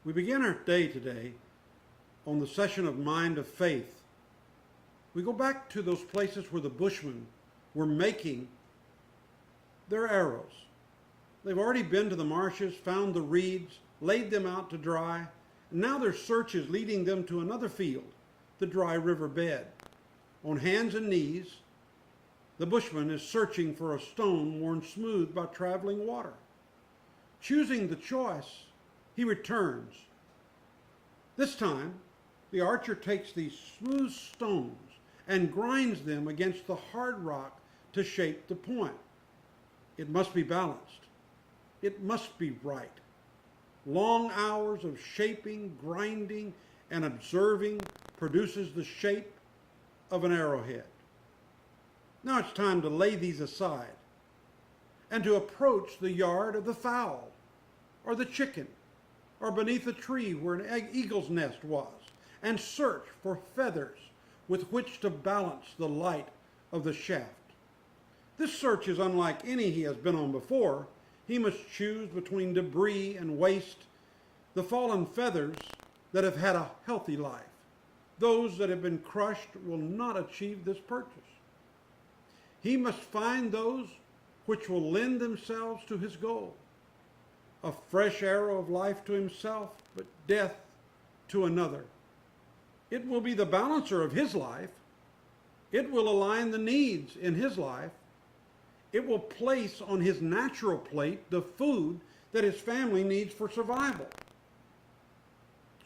We begin our day today on the session of Mind of Faith. We go back to those places where the bushmen were making their arrows. They've already been to the marshes, found the reeds, laid them out to dry, and now their search is leading them to another field, the dry river bed. On hands and knees, the bushman is searching for a stone worn smooth by traveling water. Choosing the choice, he returns. This time, the archer takes these smooth stones and grinds them against the hard rock to shape the point. It must be balanced. It must be right. Long hours of shaping, grinding, and observing produces the shape of an arrowhead. Now it's time to lay these aside and to approach the yard of the fowl or the chicken or beneath a tree where an eagle's nest was, and search for feathers with which to balance the light of the shaft. This search is unlike any he has been on before. He must choose between debris and waste, the fallen feathers that have had a healthy life. Those that have been crushed will not achieve this purchase. He must find those which will lend themselves to his goal. A fresh arrow of life to himself, but death to another. It will be the balancer of his life. It will align the needs in his life. It will place on his natural plate the food that his family needs for survival.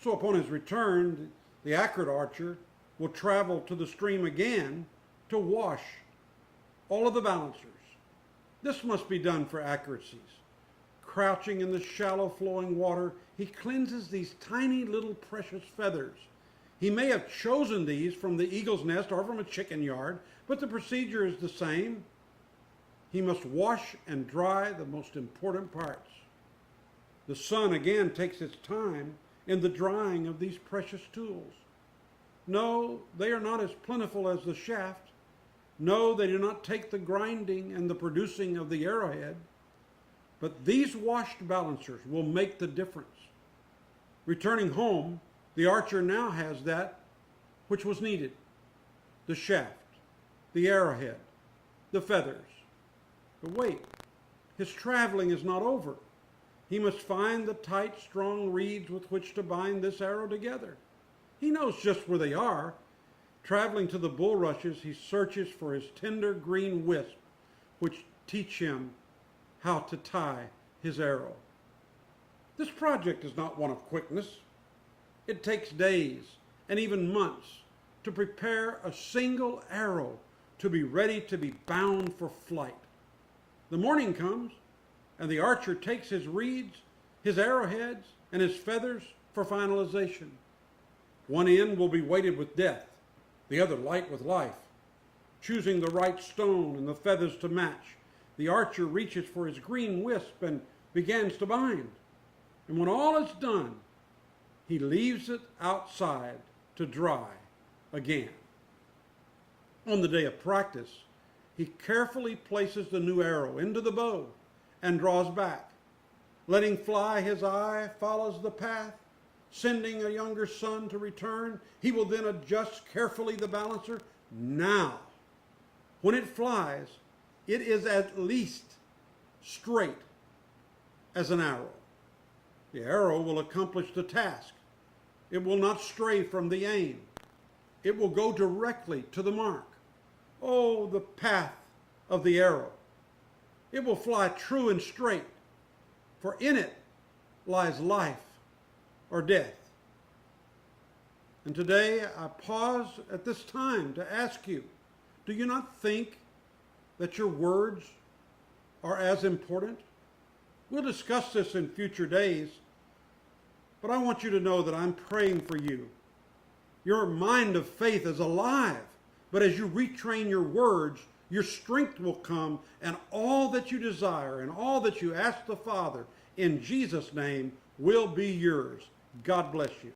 So upon his return, the accurate archer will travel to the stream again to wash all of the balancers. This must be done for accuracies. Crouching in the shallow flowing water, he cleanses these tiny little precious feathers. He may have chosen these from the eagle's nest or from a chicken yard, but the procedure is the same. He must wash and dry the most important parts. The sun again takes its time in the drying of these precious tools. No, they are not as plentiful as the shaft. No, they do not take the grinding and the producing of the arrowhead. But these washed balancers will make the difference. Returning home, the archer now has that which was needed: the shaft, the arrowhead, the feathers. But wait, his traveling is not over. He must find the tight, strong reeds with which to bind this arrow together. He knows just where they are. Traveling to the bulrushes, he searches for his tender green wisp, which teach him how to tie his arrow. This project is not one of quickness. It takes days and even months to prepare a single arrow to be ready to be bound for flight. The morning comes, and the archer takes his reeds, his arrowheads, and his feathers for finalization. One end will be weighted with death, the other light with life. Choosing the right stone and the feathers to match, the archer reaches for his green wisp and begins to bind. And when all is done, he leaves it outside to dry again. On the day of practice, he carefully places the new arrow into the bow and draws back. Letting fly, his eye follows the path, sending a younger son to return. He will then adjust carefully the balancer. Now, when it flies, it is at least straight as an arrow. The arrow will accomplish the task. It will not stray from the aim. It will go directly to the mark. Oh, the path of the arrow. It will fly true and straight, for in it lies life or death. And today I pause at this time to ask you, do you not think that your words are as important? We'll discuss this in future days, but I want you to know that I'm praying for you. Your mind of faith is alive, but as you retrain your words, your strength will come, and all that you desire and all that you ask the Father in Jesus' name will be yours. God bless you.